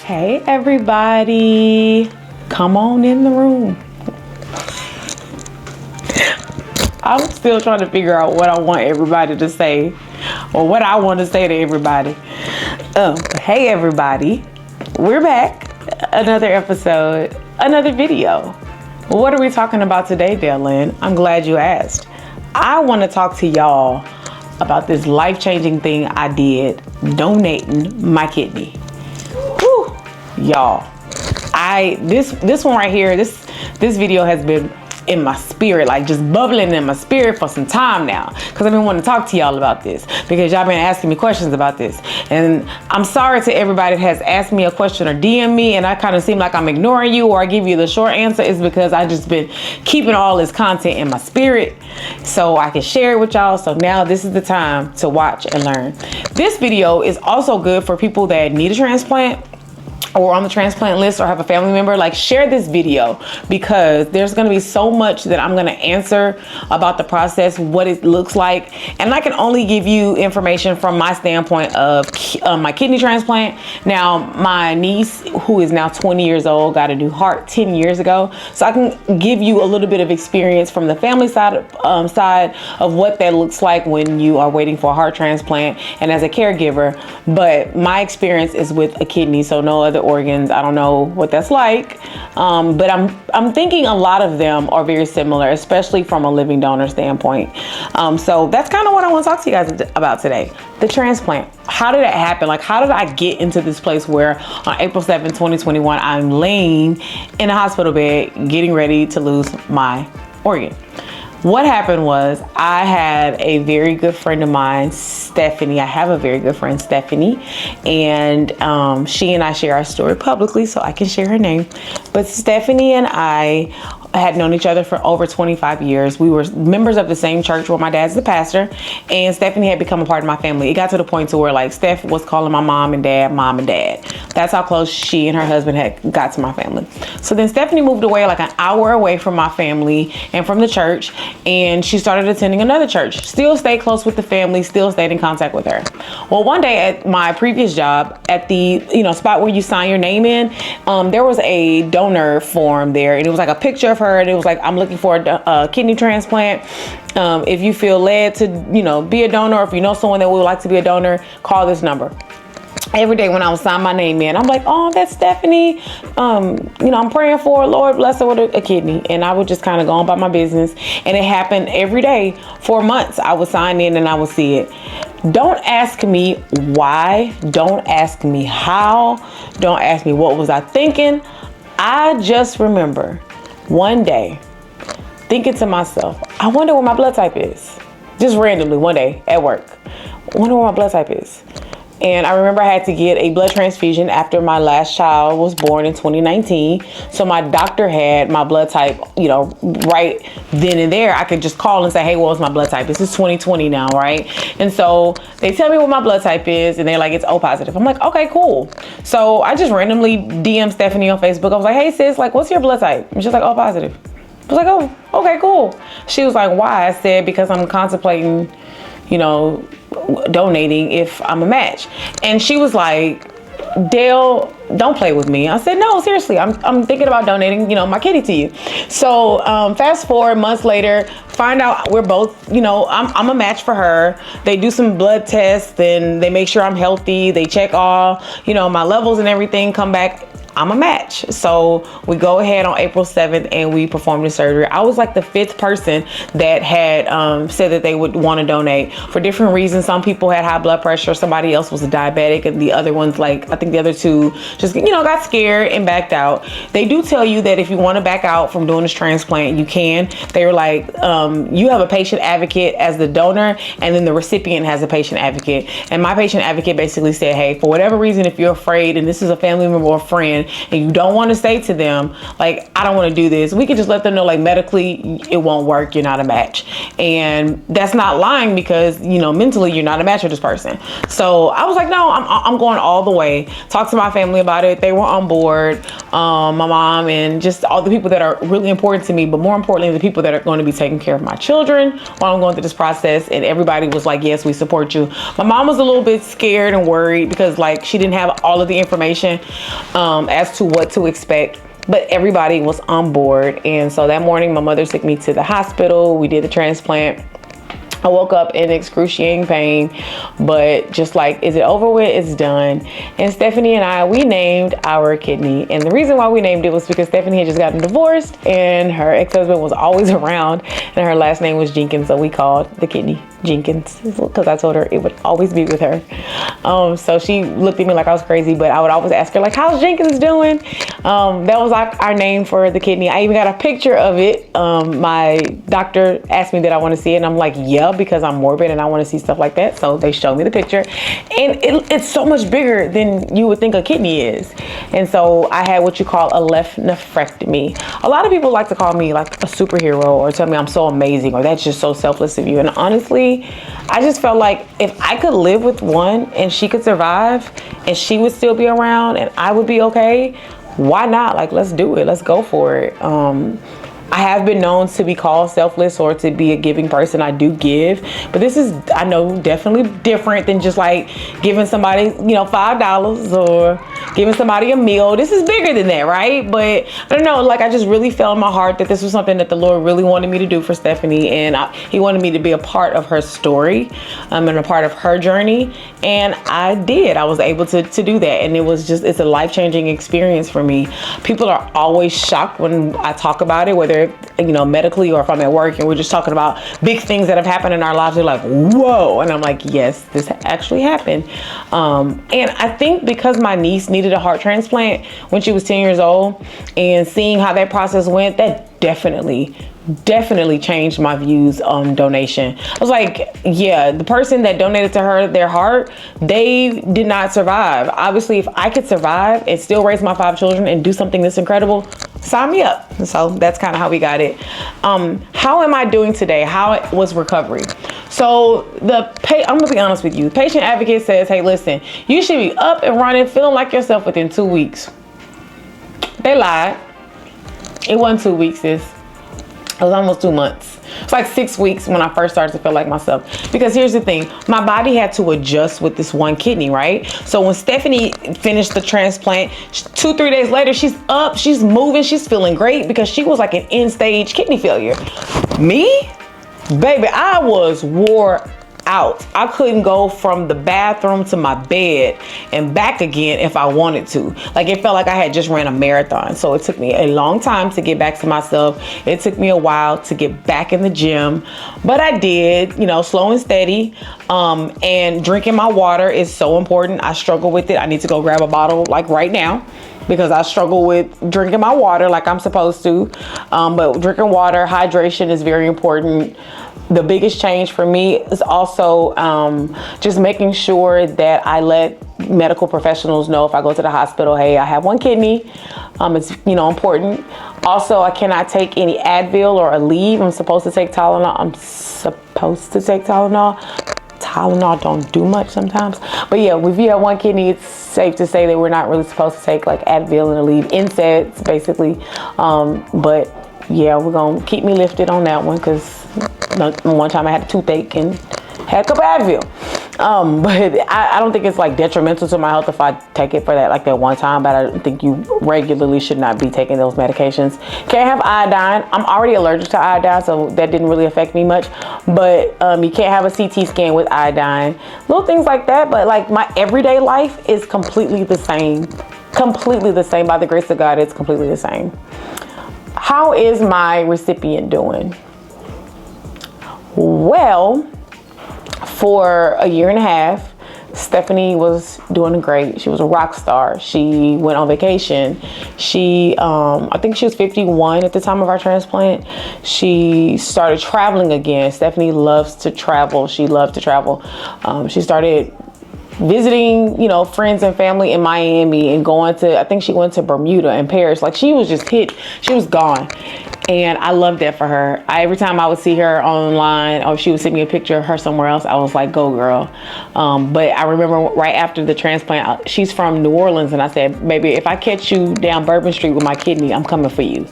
Hey everybody, come on in the room. I'm still trying to figure out what I want everybody to say, or what I want to say to everybody. Hey everybody, we're back. Another episode, another video. What are we talking about today, Dylan? I'm glad you asked. I want to talk to y'all about this life-changing thing I did, donating my kidney. Whew, y'all. This one right here, this video has been in my spirit, like just bubbling in my spirit for some time now, because I've been wanting to talk to y'all about this, because y'all been asking me questions about this. And I'm sorry to everybody that has asked me a question or DM me and I kind of seem like I'm ignoring you, or I give you the short answer. Is because I just been keeping all this content in my spirit so I can share it with y'all. So now this is the time to watch and learn. This video is also good for people that need a transplant, or on the transplant list, or have a family member. Like, share this video, because there's gonna be so much that I'm gonna answer about the process, what it looks like. And I can only give you information from my standpoint of my kidney transplant. Now, my niece, who is now 20 years old, got a new heart 10 years ago. So I can give you a little bit of experience from the family side of what that looks like when you are waiting for a heart transplant and as a caregiver. But my experience is with a kidney, so no other organs. I don't know what that's like, but I'm thinking a lot of them are very similar, especially from a living donor standpoint. So that's kind of what I want to talk to you guys about today. The transplant. How did it happen? Like, how did I get into this place where on April 7, 2021, I'm laying in a hospital bed getting ready to lose my organ? What happened was, I had a very good friend of mine, Stephanie. I have a very good friend, Stephanie, and she and I share our story publicly, so I can share her name. But Stephanie and I had known each other for over 25 years. We were members of the same church where my dad's the pastor, and Stephanie had become a part of my family. It got to the point to where, like, Steph was calling my mom and dad, mom and dad. That's how close she and her husband had got to my family. So then Stephanie moved away, like an hour away from my family and from the church, and she started attending another church. Still stayed close with the family, still stayed in contact with her. Well, one day at my previous job, at the spot where you sign your name in, there was a donor form there, and it was like a picture of her, and it was like, I'm looking for a kidney transplant. If you feel led to be a donor, or if you know someone that would like to be a donor, call this number. Every day when I would sign my name in, I'm like, oh, that's Stephanie. I'm praying for her, Lord bless her with a kidney. And I would just kind of go on about my business. And it happened every day for months. I would sign in and I would see it. Don't ask me why. Don't ask me how. Don't ask me what was I thinking. I just remember one day thinking to myself, I wonder what my blood type is. Just randomly one day at work. I wonder what my blood type is. And I remember I had to get a blood transfusion after my last child was born in 2019. So my doctor had my blood type, right then and there. I could just call and say, hey, what was my blood type? This is 2020 now, right? And so they tell me what my blood type is, and they're like, it's O positive. I'm like, okay, cool. So I just randomly DM Stephanie on Facebook. I was like, hey sis, like, what's your blood type? And she's like, O positive. I was like, oh, okay, cool. She was like, why? I said, because I'm contemplating, donating if I'm a match. And she was like, Dale, don't play with me. I said, no, seriously, I'm thinking about donating, my kidney to you. So fast forward months later, find out we're both, I'm a match for her. They do some blood tests and they make sure I'm healthy. They check all, my levels and everything, come back, I'm a match. So we go ahead on April 7th and we performed the surgery. I was like the 5th person that had said that they would want to donate for different reasons. Some people had high blood pressure. Somebody else was a diabetic, and the other ones, like, I think the other 2 just, got scared and backed out. They do tell you that if you want to back out from doing this transplant, you can. They were like, you have a patient advocate as the donor, and then the recipient has a patient advocate. And my patient advocate basically said, hey, for whatever reason, if you're afraid, and this is a family member or friend situation and you don't want to say to them, like, I don't want to do this, we can just let them know, like, medically it won't work, you're not a match. And that's not lying, because, you know, mentally you're not a match for this person. So I was like, no, I'm going all the way. Talked to my family about it. They were on board. My mom and just all the people that are really important to me, but more importantly, the people that are going to be taking care of my children while I'm going through this process. And everybody was like, yes, we support you. My mom was a little bit scared and worried because, like, she didn't have all of the information as to what to expect. But everybody was on board. And so that morning, my mother took me to the hospital. We did the transplant. I woke up in excruciating pain, but just like, is it over with? It's done. And Stephanie and I, we named our kidney. And the reason why we named it was because Stephanie had just gotten divorced and her ex-husband was always around and her last name was Jenkins. So we called the kidney Jenkins because I told her it would always be with her. So she looked at me like I was crazy, but I would always ask her, like, how's Jenkins doing? That was like our name for the kidney. I even got a picture of it. My doctor asked me that I want to see it, and I'm like, yeah, because I'm morbid and I want to see stuff like that. So they showed me the picture, and it's so much bigger than you would think a kidney is. And so I had what you call a left nephrectomy. A lot of people like to call me like a superhero or tell me I'm so amazing or that's just so selfless of you. And honestly, I just felt like if I could live with one and she could survive and she would still be around and I would be okay, why not? Like, let's do it. Let's go for it. I have been known to be called selfless or to be a giving person. I do give, but this is, I know, definitely different than just like giving somebody, you know, $5 or giving somebody a meal. This is bigger than that, right? But I don't know, like, I just really felt in my heart that this was something that the Lord really wanted me to do for Stephanie, and he wanted me to be a part of her story and a part of her journey, and I did. I was able to do that, and it was just, it's a life-changing experience for me. People are always shocked when I talk about it, whether, you know, medically or if I'm at work and we're just talking about big things that have happened in our lives. They're like, whoa. And I'm like, yes, this actually happened. And I think because my niece needed a heart transplant when she was 10 years old, and seeing how that process went, that definitely changed my views on donation. I was like, yeah, the person that donated to her their heart, they did not survive. Obviously, if I could survive and still raise my 5 children and do something this incredible, sign me up. So that's kind of how we got it. How am I doing today? How was recovery? So I'm gonna be honest with you. The patient advocate says, hey, listen, you should be up and running, feeling like yourself within 2 weeks. They lied. It wasn't 2 weeks, sis. It was almost 2 months. It's like 6 weeks when I first started to feel like myself. Because here's the thing, my body had to adjust with this one kidney, right? So when Stephanie finished the transplant, 2-3 days later, she's up, she's moving, she's feeling great because she was like an end-stage kidney failure. Me? Baby, I was wore out. I couldn't go from the bathroom to my bed and back again if I wanted to. Like, it felt like I had just ran a marathon. So it took me a long time to get back to myself. It took me a while to get back in the gym, but I did, you know, slow and steady. And drinking my water is so important. I struggle with it. I need to go grab a bottle like right now, because I struggle with drinking my water like I'm supposed to. But drinking water, hydration is very important. The biggest change for me is also just making sure that I let medical professionals know if I go to the hospital, hey, I have one kidney. It's, you know, important. Also, I cannot take any Advil or Aleve. I'm supposed to take Tylenol. Tylenol don't do much sometimes. But yeah, if you have one kidney, it's safe to say that we're not really supposed to take like Advil and Aleve, NSAIDs basically. But yeah, we're gonna keep me lifted on that one, because one time I had a toothache and had a cup of Advil. But I don't think it's like detrimental to my health if I take it for that, like that one time, but I don't think you regularly should not be taking those medications. Can't have iodine. I'm already allergic to iodine, so that didn't really affect me much. But you can't have a CT scan with iodine. Little things like that, but like my everyday life is completely the same. Completely the same. By the grace of God, it's completely the same. How is my recipient doing? Well, for a year and a half, Stephanie was doing great. She was a rock star. She went on vacation. She, I think she was 51 at the time of our transplant. She started traveling again. Stephanie loves to travel. She loved to travel. She started visiting, you know, friends and family in Miami and going to, I think she went to Bermuda and Paris. Like, she was just hit. She was gone. And I loved that for her. Every time I would see her online or she would send me a picture of her somewhere else, I was like, go girl. But I remember right after the transplant, she's from New Orleans, and I said, baby, if I catch you down Bourbon Street with my kidney, I'm coming for you.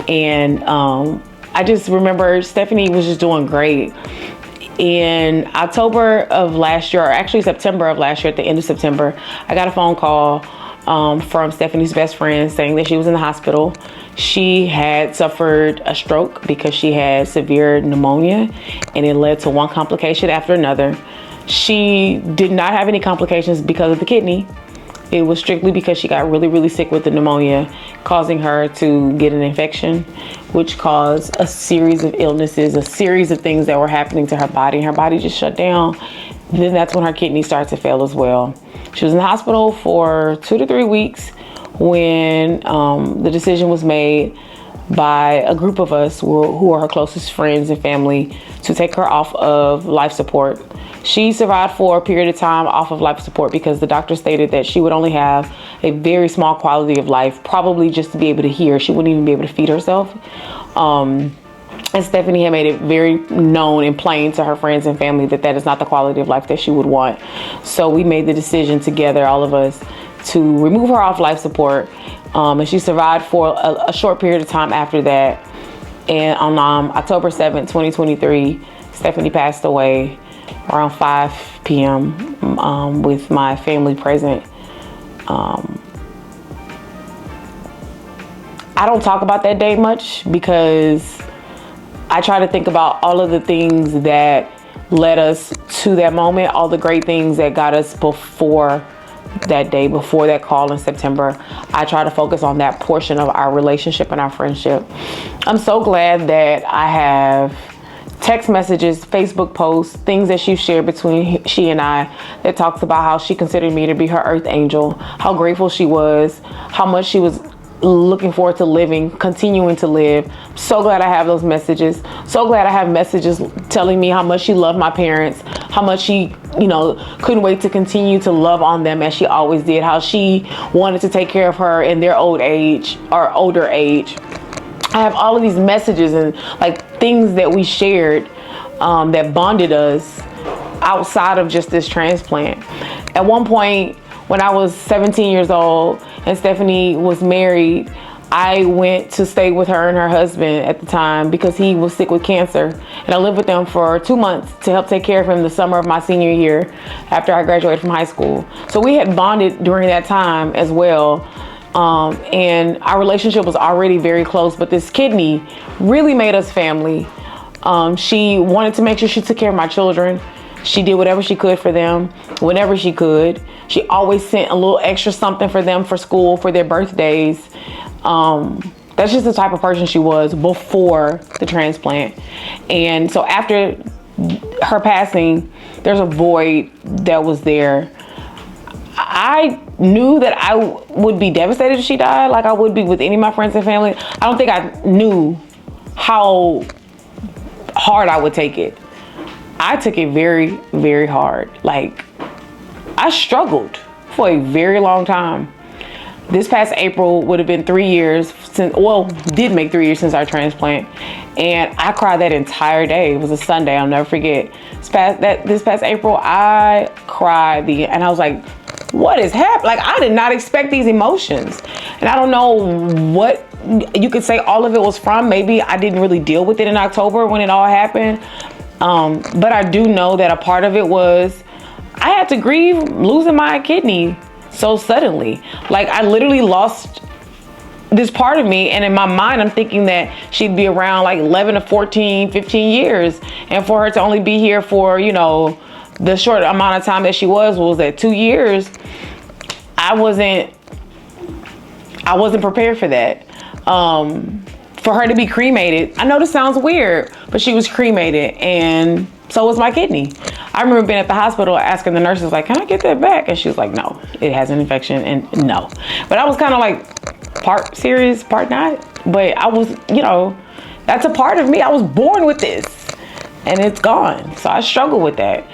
And I just remember Stephanie was just doing great. In October of last year, or actually September of last year, at the end of September, I got a phone call from Stephanie's best friend saying that she was in the hospital. She had suffered a stroke because she had severe pneumonia, and it led to one complication after another. She did not have any complications because of the kidney. It was strictly because she got really, really sick with the pneumonia, causing her to get an infection, which caused a series of illnesses, a series of things that were happening to her body. Her body just shut down. Then that's when her kidney started to fail as well. She was in the hospital for 2 to 3 weeks when the decision was made by a group of us who are her closest friends and family to take her off of life support. She survived for a period of time off of life support because the doctor stated that she would only have a very small quality of life, probably just to be able to hear. She wouldn't even be able to feed herself. And Stephanie had made it very known and plain to her friends and family that that is not the quality of life that she would want. So we made the decision together, all of us, to remove her off life support. And she survived for a short period of time after that. And on October 7th, 2023, Stephanie passed away around 5 p.m. With my family present. I don't talk about that day much because I try to think about all of the things that led us to that moment, all the great things that got us before that day, before that call in September. I try to focus on that portion of our relationship and our friendship. I'm so glad that I have text messages, Facebook posts, things that she shared between she and I that talks about how she considered me to be her earth angel, how grateful she was, how much she was looking forward to living, continuing to live. So glad I have those messages. So glad I have messages telling me how much she loved my parents, how much she, you know, couldn't wait to continue to love on them as she always did, how she wanted to take care of her in their old age or older age. I have all of these messages and like things that we shared that bonded us outside of just this transplant. At one point, when I was 17 years old and Stephanie was married, I went to stay with her and her husband at the time because he was sick with cancer. And I lived with them for 2 months to help take care of him the summer of my senior year after I graduated from high school. So we had bonded during that time as well. And our relationship was already very close, but this kidney really made us family. She wanted to make sure she took care of my children. She did whatever she could for them, whenever she could. She always sent a little extra something for them for school, for their birthdays. That's just the type of person she was before the transplant. And so after her passing, there's a void that was there. I knew that I would be devastated if she died, like I would be with any of my friends and family. I don't think I knew how hard I would take it. I took it very, very hard. Like, I struggled for a very long time. This past April would have been 3 years since, well, did make 3 years since our transplant. And I cried that entire day. It was a Sunday, I'll never forget. This past April, I cried and I was like, what is happening? Like, I did not expect these emotions. And I don't know what you could say all of it was from. Maybe I didn't really deal with it in October when it all happened. But I do know that a part of it was I had to grieve losing my kidney so suddenly. Like, I literally lost this part of me, and in my mind I'm thinking that she'd be around like 11 to 14, 15 years, and for her to only be here for, you know, the short amount of time that she was at 2 years, I wasn't prepared for that. For her to be cremated, I know this sounds weird, but she was cremated, and so was my kidney. I remember being at the hospital asking the nurses, like, can I get that back? And she was like, no, it has an infection, and no. But I was kind of like part serious, part not. But I was, you know, that's a part of me. I was born with this, and it's gone. So I struggle with that.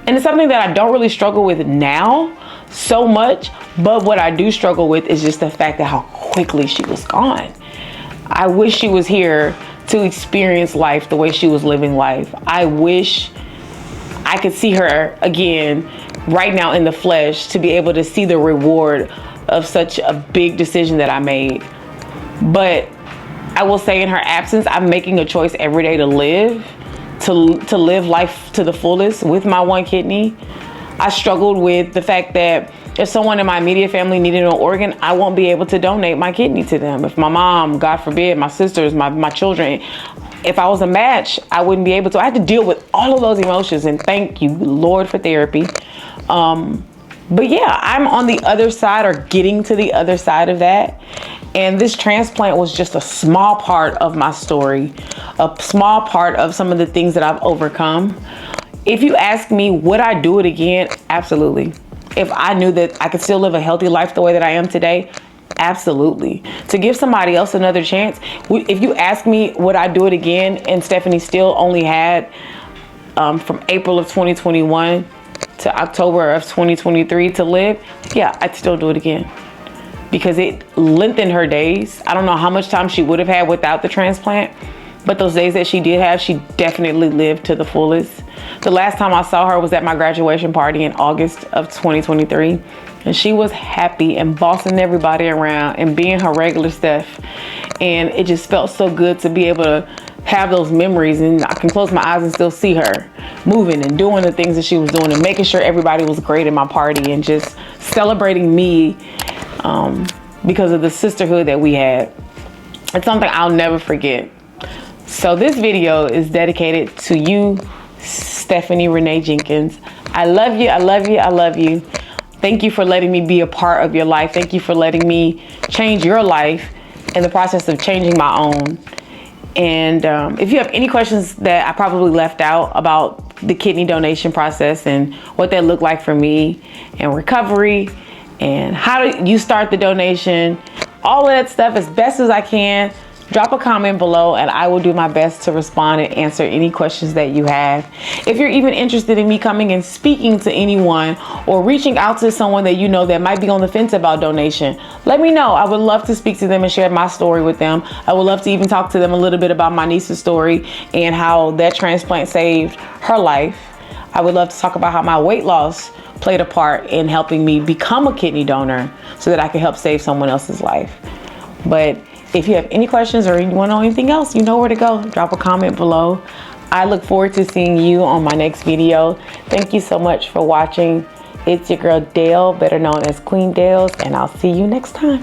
And it's something that I don't really struggle with now so much, but what I do struggle with is just the fact that how quickly she was gone. I wish she was here to experience life the way she was living life. I wish I could see her again right now in the flesh, to be able to see the reward of such a big decision that I made. But I will say, in her absence, I'm making a choice every day to live life to the fullest with my one kidney. I struggled with the fact that if someone in my immediate family needed an organ, I won't be able to donate my kidney to them. If my mom, God forbid, my sisters, my children, if I was a match, I wouldn't be able to. I had to deal with all of those emotions, and thank you, Lord, for therapy. But yeah, I'm on the other side, or getting to the other side of that. And this transplant was just a small part of my story, a small part of some of the things that I've overcome. If you ask me, would I do it again? Absolutely. If I knew that I could still live a healthy life the way that I am today, absolutely. To give somebody else another chance, if you ask me, would I do it again, and Stephanie still only had from April of 2021 to October of 2023 to live, yeah, I'd still do it again, because it lengthened her days. I don't know how much time she would have had without the transplant, but those days that she did have, she definitely lived to the fullest. The last time I saw her was at my graduation party in August of 2023. And she was happy and bossing everybody around and being her regular Steph. And it just felt so good to be able to have those memories, and I can close my eyes and still see her moving and doing the things that she was doing, and making sure everybody was great in my party, and just celebrating me because of the sisterhood that we had. It's something I'll never forget. So this video is dedicated to you, Stephanie Renee Jenkins. I love you, I love you, I love you. Thank you for letting me be a part of your life. Thank you for letting me change your life in the process of changing my own. And if you have any questions that I probably left out about the kidney donation process and what that looked like for me, and recovery, and how do you start the donation, all of that stuff, as best as I can, drop a comment below and I will do my best to respond and answer any questions that you have. If you're even interested in me coming and speaking to anyone, or reaching out to someone that you know that might be on the fence about donation, let me know. I would love to speak to them and share my story with them. I would love to even talk to them a little bit about my niece's story and how that transplant saved her life. I would love to talk about how my weight loss played a part in helping me become a kidney donor so that I can help save someone else's life. But if you have any questions or you want to know anything else, you know where to go. Drop a comment below. I look forward to seeing you on my next video. Thank you so much for watching. It's your girl Dale, better known as Queen Dales, and I'll see you next time.